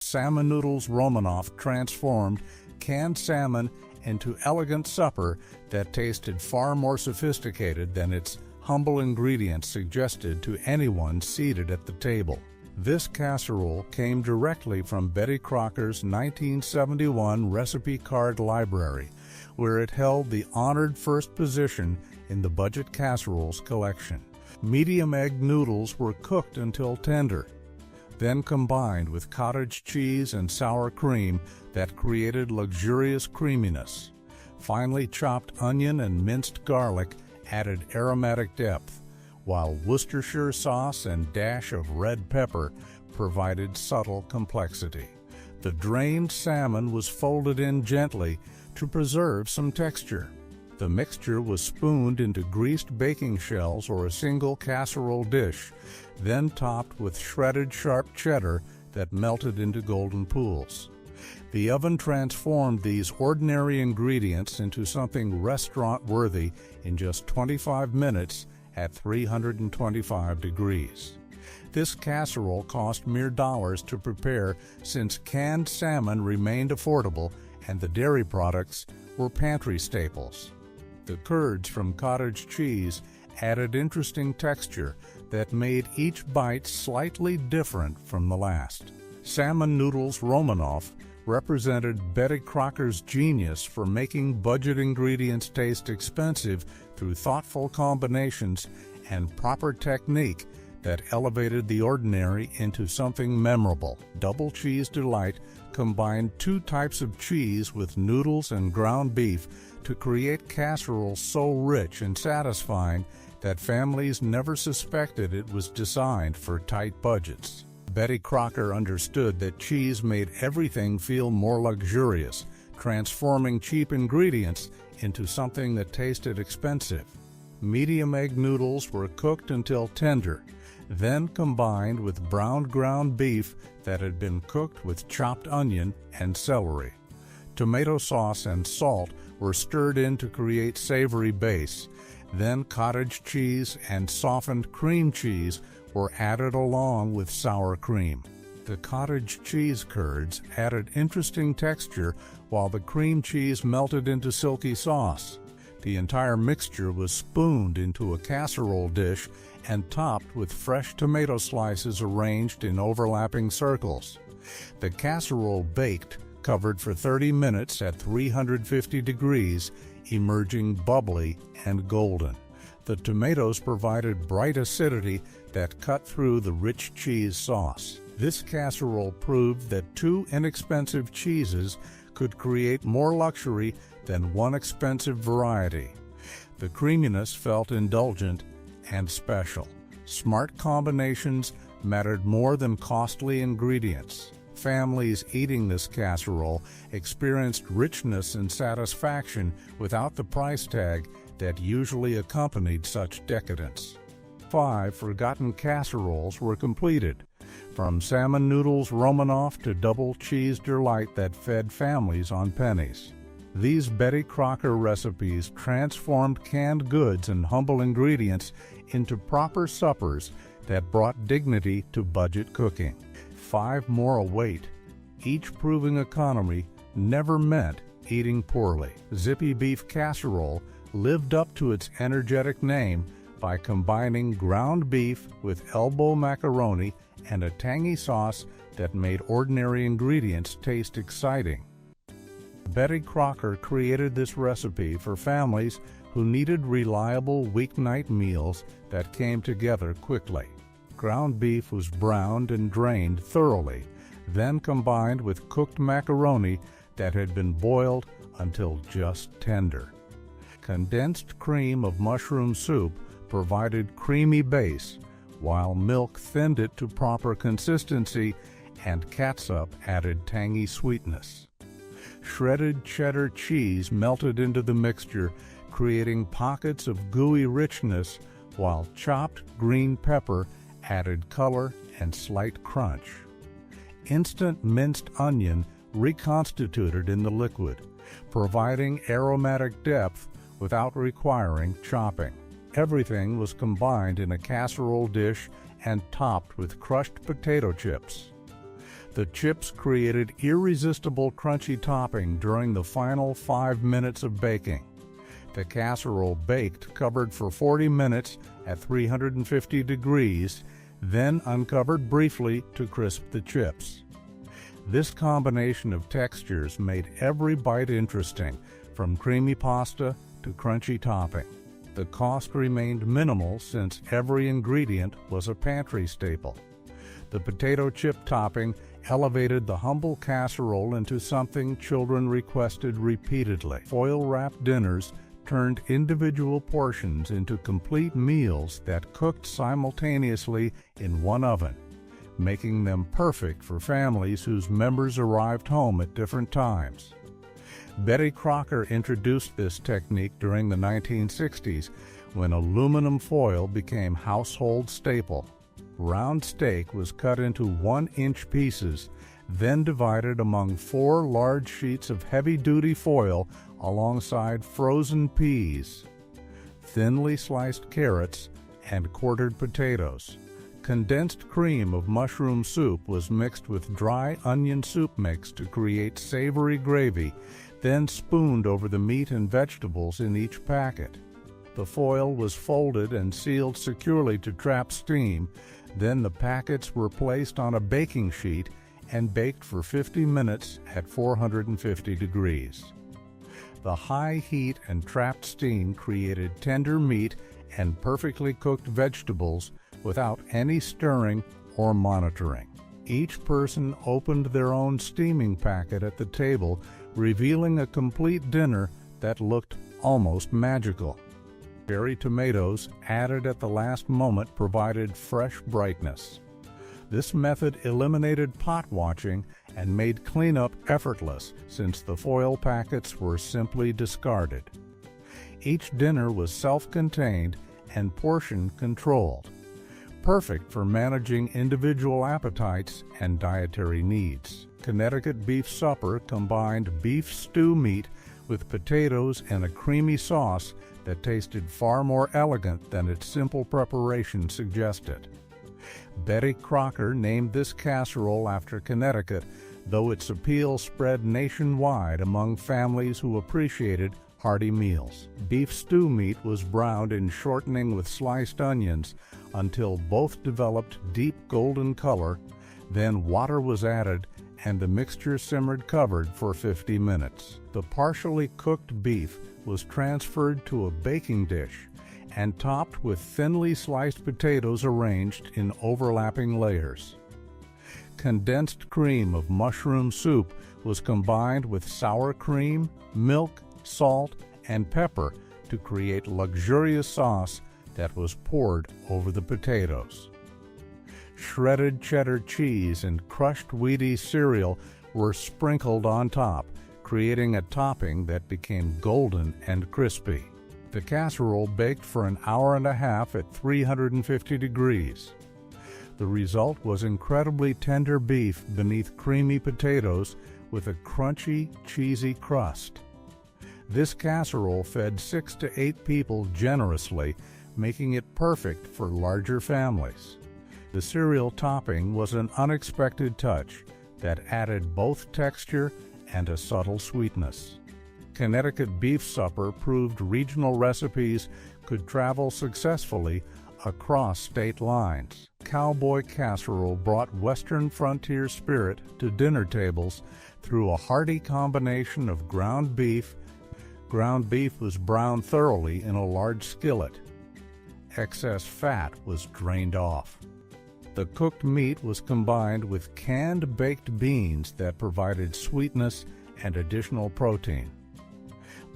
Salmon noodles Romanoff transformed canned salmon into elegant supper that tasted far more sophisticated than its humble ingredients suggested to anyone seated at the table. This casserole came directly from Betty Crocker's 1971 recipe card library, where it held the honored first position in the budget casseroles collection. Medium egg noodles were cooked until tender, then combined with cottage cheese and sour cream that created luxurious creaminess. Finely chopped onion and minced garlic added aromatic depth, while Worcestershire sauce and dash of red pepper provided subtle complexity. The drained salmon was folded in gently to preserve some texture. The mixture was spooned into greased baking shells or a single casserole dish, then topped with shredded sharp cheddar that melted into golden pools. The oven transformed these ordinary ingredients into something restaurant-worthy in just 25 minutes at 325 degrees. This casserole cost mere dollars to prepare since canned salmon remained affordable and the dairy products were pantry staples. The curds from cottage cheese added interesting texture that made each bite slightly different from the last. Salmon noodles Romanoff represented Betty Crocker's genius for making budget ingredients taste expensive through thoughtful combinations and proper technique that elevated the ordinary into something memorable. Double Cheese Delight combined two types of cheese with noodles and ground beef to create casseroles so rich and satisfying that families never suspected it was designed for tight budgets. Betty Crocker understood that cheese made everything feel more luxurious, transforming cheap ingredients into something that tasted expensive. Medium egg noodles were cooked until tender, then combined with browned ground beef that had been cooked with chopped onion and celery. Tomato sauce and salt were stirred in to create savory base. Then cottage cheese and softened cream cheese were added along with sour cream. The cottage cheese curds added interesting texture while the cream cheese melted into silky sauce. The entire mixture was spooned into a casserole dish and topped with fresh tomato slices arranged in overlapping circles. The casserole baked, covered for 30 minutes at 350 degrees, emerging bubbly and golden. The tomatoes provided bright acidity that cut through the rich cheese sauce. This casserole proved that two inexpensive cheeses could create more luxury than one expensive variety. The creaminess felt indulgent and special. Smart combinations mattered more than costly ingredients. Families eating this casserole experienced richness and satisfaction without the price tag that usually accompanied such decadence. 5 forgotten casseroles were completed, from salmon noodles Romanoff to double cheese delight that fed families on pennies. These Betty Crocker recipes transformed canned goods and humble ingredients into proper suppers that brought dignity to budget cooking. 5 more await, each proving economy never meant eating poorly. Zippy Beef Casserole lived up to its energetic name by combining ground beef with elbow macaroni and a tangy sauce that made ordinary ingredients taste exciting. Betty Crocker created this recipe for families who needed reliable weeknight meals that came together quickly. Ground beef was browned and drained thoroughly, then combined with cooked macaroni that had been boiled until just tender. Condensed cream of mushroom soup provided creamy base, while milk thinned it to proper consistency and catsup added tangy sweetness. Shredded cheddar cheese melted into the mixture, creating pockets of gooey richness, while chopped green pepper added color and slight crunch. Instant minced onion reconstituted in the liquid, providing aromatic depth without requiring chopping. Everything was combined in a casserole dish and topped with crushed potato chips. The chips created irresistible crunchy topping during the final 5 minutes of baking. The casserole baked covered for 40 minutes at 350 degrees, then uncovered briefly to crisp the chips. This combination of textures made every bite interesting, from creamy pasta to crunchy topping. The cost remained minimal since every ingredient was a pantry staple. The potato chip topping elevated the humble casserole into something children requested repeatedly. Foil-wrapped dinners turned individual portions into complete meals that cooked simultaneously in one oven, making them perfect for families whose members arrived home at different times. Betty Crocker introduced this technique during the 1960s when aluminum foil became household staple. Round steak was cut into 1-inch pieces, then divided among 4 large sheets of heavy-duty foil alongside frozen peas, thinly sliced carrots, and quartered potatoes. Condensed cream of mushroom soup was mixed with dry onion soup mix to create savory gravy, then spooned over the meat and vegetables in each packet. The foil was folded and sealed securely to trap steam. Then the packets were placed on a baking sheet and baked for 50 minutes at 450 degrees. The high heat and trapped steam created tender meat and perfectly cooked vegetables without any stirring or monitoring. Each person opened their own steaming packet at the table, revealing a complete dinner that looked almost magical. Cherry tomatoes, added at the last moment, provided fresh brightness. This method eliminated pot watching and made cleanup effortless since the foil packets were simply discarded. Each dinner was self-contained and portion controlled, perfect for managing individual appetites and dietary needs. Connecticut beef supper combined beef stew meat with potatoes and a creamy sauce that tasted far more elegant than its simple preparation suggested. Betty Crocker named this casserole after Connecticut, though its appeal spread nationwide among families who appreciated hearty meals. Beef stew meat was browned in shortening with sliced onions until both developed deep golden color, then water was added and the mixture simmered covered for 50 minutes. The partially cooked beef was transferred to a baking dish and topped with thinly sliced potatoes arranged in overlapping layers. Condensed cream of mushroom soup was combined with sour cream, milk, salt, and pepper to create luxurious sauce that was poured over the potatoes. Shredded cheddar cheese and crushed Wheaties cereal were sprinkled on top, creating a topping that became golden and crispy. The casserole baked for an hour and a half at 350 degrees. The result was incredibly tender beef beneath creamy potatoes with a crunchy, cheesy crust. This casserole fed 6 to 8 people generously, making it perfect for larger families. The cereal topping was an unexpected touch that added both texture and a subtle sweetness. Connecticut beef supper proved regional recipes could travel successfully across state lines. Cowboy casserole brought Western frontier spirit to dinner tables through a hearty combination of ground beef. Ground beef was browned thoroughly in a large skillet. Excess fat was drained off. The cooked meat was combined with canned baked beans that provided sweetness and additional protein.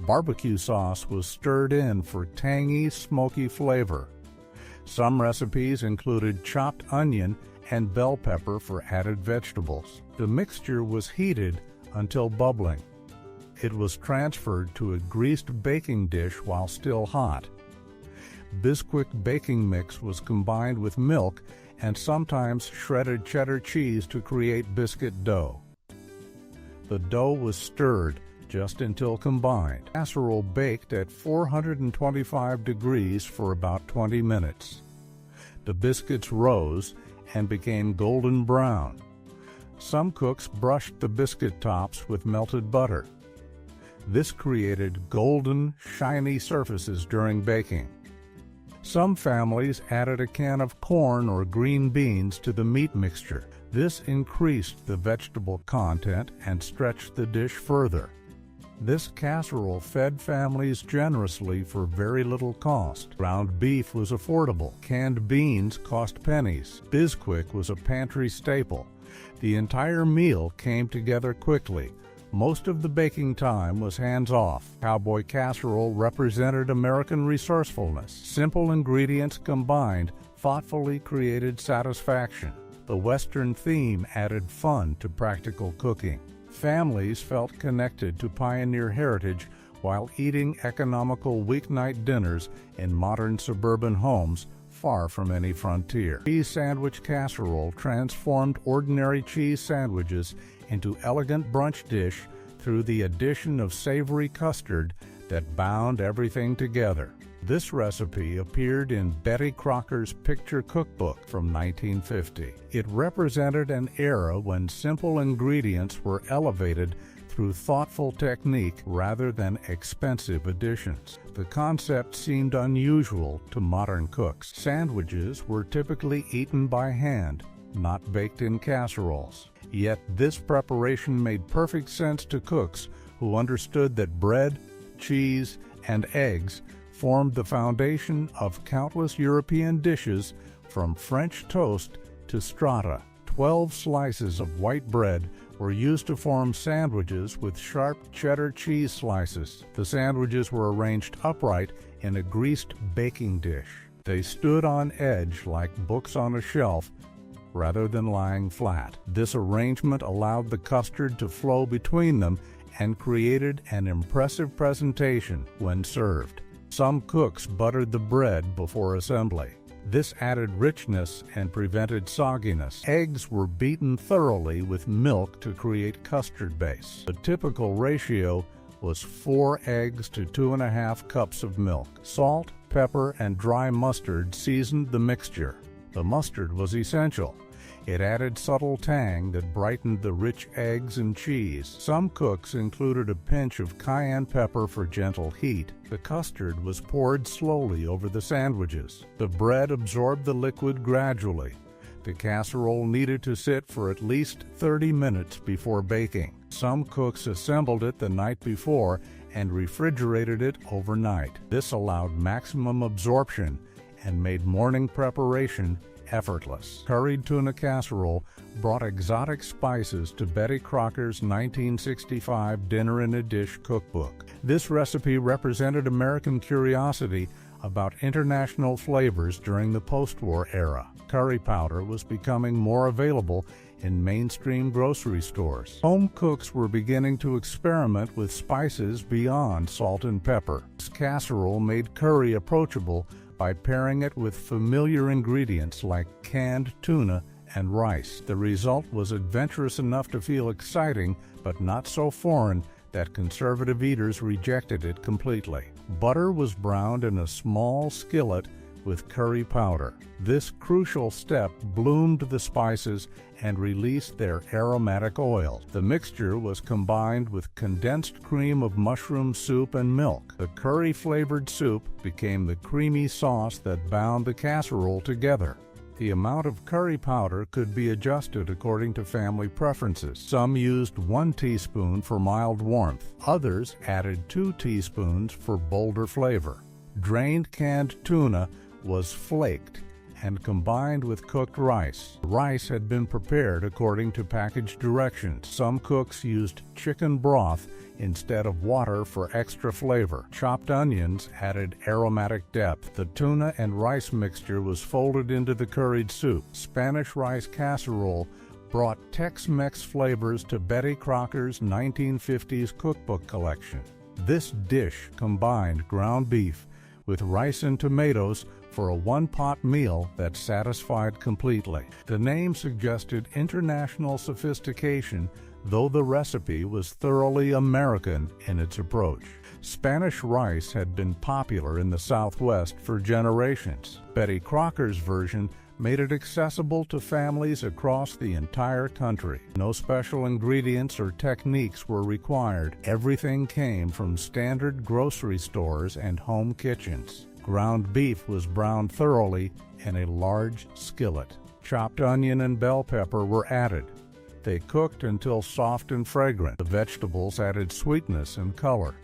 Barbecue sauce was stirred in for tangy, smoky flavor. Some recipes included chopped onion and bell pepper for added vegetables. The mixture was heated until bubbling. It was transferred to a greased baking dish while still hot. Bisquick baking mix was combined with milk and sometimes shredded cheddar cheese to create biscuit dough. The dough was stirred just until combined. Casserole baked at 425 degrees for about 20 minutes. The biscuits rose and became golden brown. Some cooks brushed the biscuit tops with melted butter. This created golden, shiny surfaces during baking. Some families added a can of corn or green beans to the meat mixture. This increased the vegetable content and stretched the dish further. This casserole fed families generously for very little cost. Ground beef was affordable. Canned beans cost pennies. Bisquick was a pantry staple. The entire meal came together quickly. Most of the baking time was hands-off. Cowboy casserole represented American resourcefulness. Simple ingredients combined thoughtfully created satisfaction. The Western theme added fun to practical cooking. Families felt connected to pioneer heritage while eating economical weeknight dinners in modern suburban homes far from any frontier. Cheese sandwich casserole transformed ordinary cheese sandwiches into elegant brunch dish through the addition of savory custard that bound everything together. This recipe appeared in Betty Crocker's picture cookbook from 1950. It represented an era when simple ingredients were elevated through thoughtful technique rather than expensive additions. The concept seemed unusual to modern cooks. Sandwiches were typically eaten by hand, not baked in casseroles. Yet this preparation made perfect sense to cooks who understood that bread, cheese, and eggs formed the foundation of countless European dishes, from French toast to strata. 12 slices of white bread were used to form sandwiches with sharp cheddar cheese slices. The sandwiches were arranged upright in a greased baking dish. They stood on edge like books on a shelf rather than lying flat. This arrangement allowed the custard to flow between them and created an impressive presentation when served. Some cooks buttered the bread before assembly. This added richness and prevented sogginess. Eggs were beaten thoroughly with milk to create custard base. The typical ratio was 4 eggs to 2½ cups of milk. Salt, pepper, and dry mustard seasoned the mixture. The mustard was essential. It added subtle tang that brightened the rich eggs and cheese. Some cooks included a pinch of cayenne pepper for gentle heat. The custard was poured slowly over the sandwiches. The bread absorbed the liquid gradually. The casserole needed to sit for at least 30 minutes before baking. Some cooks assembled it the night before and refrigerated it overnight. This allowed maximum absorption and made morning preparation effortless. Curried tuna casserole brought exotic spices to Betty Crocker's 1965 Dinner in a Dish cookbook. This recipe represented American curiosity about international flavors during the post-war era. Curry powder was becoming more available in mainstream grocery stores. Home cooks were beginning to experiment with spices beyond salt and pepper. This casserole made curry approachable by pairing it with familiar ingredients like canned tuna and rice. The result was adventurous enough to feel exciting, but not so foreign that conservative eaters rejected it completely. Butter was browned in a small skillet with curry powder. This crucial step bloomed the spices and released their aromatic oil. The mixture was combined with condensed cream of mushroom soup and milk. The curry-flavored soup became the creamy sauce that bound the casserole together. The amount of curry powder could be adjusted according to family preferences. Some used 1 teaspoon for mild warmth. Others added 2 teaspoons for bolder flavor. Drained canned tuna was flaked and combined with cooked rice. The rice had been prepared according to package directions. Some cooks used chicken broth instead of water for extra flavor. Chopped onions added aromatic depth. The tuna and rice mixture was folded into the curried soup. Spanish rice casserole brought Tex-Mex flavors to Betty Crocker's 1950s cookbook collection. This dish combined ground beef with rice and tomatoes for a one-pot meal that satisfied completely. The name suggested international sophistication, though the recipe was thoroughly American in its approach. Spanish rice had been popular in the Southwest for generations. Betty Crocker's version made it accessible to families across the entire country. No special ingredients or techniques were required. Everything came from standard grocery stores and home kitchens. Ground beef was browned thoroughly in a large skillet. Chopped onion and bell pepper were added. They cooked until soft and fragrant. The vegetables added sweetness and color.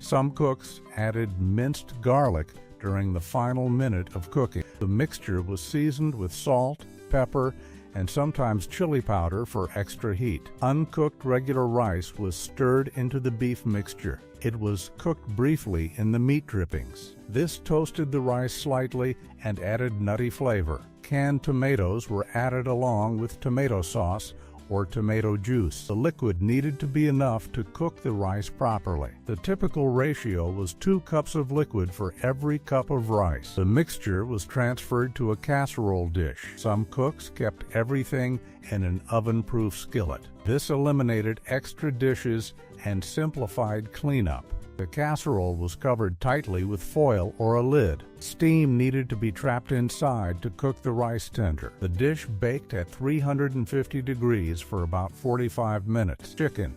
Some cooks added minced garlic during the final minute of cooking. The mixture was seasoned with salt, pepper, and sometimes chili powder for extra heat. Uncooked regular rice was stirred into the beef mixture. It was cooked briefly in the meat drippings. This toasted the rice slightly and added nutty flavor. Canned tomatoes were added along with tomato sauce or tomato juice. The liquid needed to be enough to cook the rice properly. The typical ratio was 2 cups of liquid for every cup of rice. The mixture was transferred to a casserole dish. Some cooks kept everything in an oven-proof skillet. This eliminated extra dishes and simplified cleanup. The casserole was covered tightly with foil or a lid. Steam needed to be trapped inside to cook the rice tender. The dish baked at 350 degrees for about 45 minutes. Chicken,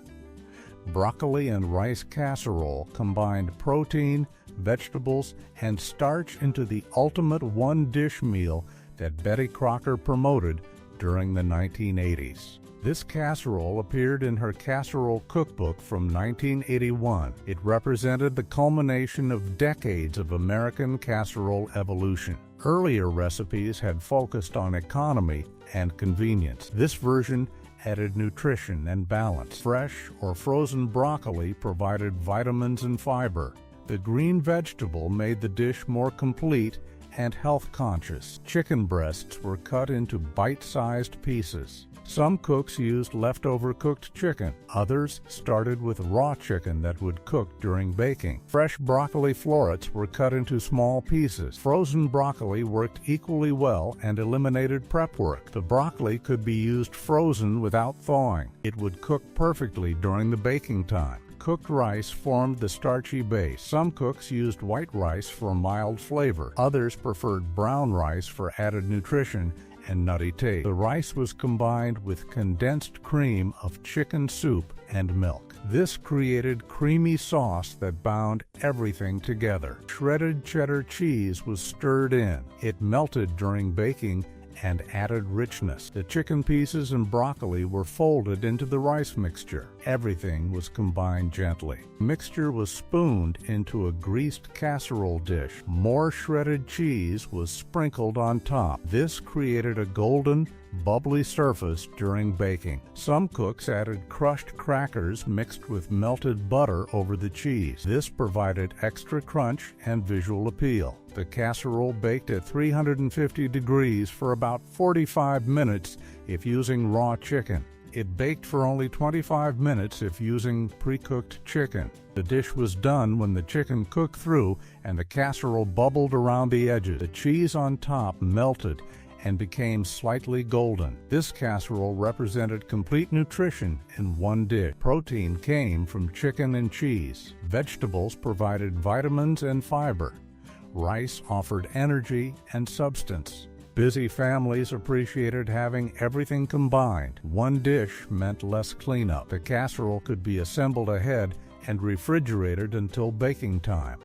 broccoli, and rice casserole combined protein, vegetables, and starch into the ultimate one-dish meal that Betty Crocker promoted during the 1980s. This casserole appeared in her casserole cookbook from 1981. It represented the culmination of decades of American casserole evolution. Earlier recipes had focused on economy and convenience. This version added nutrition and balance. Fresh or frozen broccoli provided vitamins and fiber. The green vegetable made the dish more complete and health-conscious. Chicken breasts were cut into bite-sized pieces. Some cooks used leftover cooked chicken. Others started with raw chicken that would cook during baking. Fresh broccoli florets were cut into small pieces. Frozen broccoli worked equally well and eliminated prep work. The broccoli could be used frozen without thawing. It would cook perfectly during the baking time. Cooked rice formed the starchy base. Some cooks used white rice for a mild flavor. Others preferred brown rice for added nutrition and nutty taste. The rice was combined with condensed cream of chicken soup and milk. This created creamy sauce that bound everything together. Shredded cheddar cheese was stirred in. It melted during baking and added richness. The chicken pieces and broccoli were folded into the rice mixture. Everything was combined gently. The mixture was spooned into a greased casserole dish. More shredded cheese was sprinkled on top. This created a golden, bubbly surface during baking. Some cooks added crushed crackers mixed with melted butter over the cheese. This provided extra crunch and visual appeal. The casserole baked at 350 degrees for about 45 minutes if using raw chicken. It baked for only 25 minutes if using pre-cooked chicken. The dish was done when the chicken cooked through and the casserole bubbled around the edges. The cheese on top melted and became slightly golden. This casserole represented complete nutrition in one dish. Protein came from chicken and cheese. Vegetables provided vitamins and fiber. Rice offered energy and substance. Busy families appreciated having everything combined. One dish meant less cleanup. The casserole could be assembled ahead and refrigerated until baking time.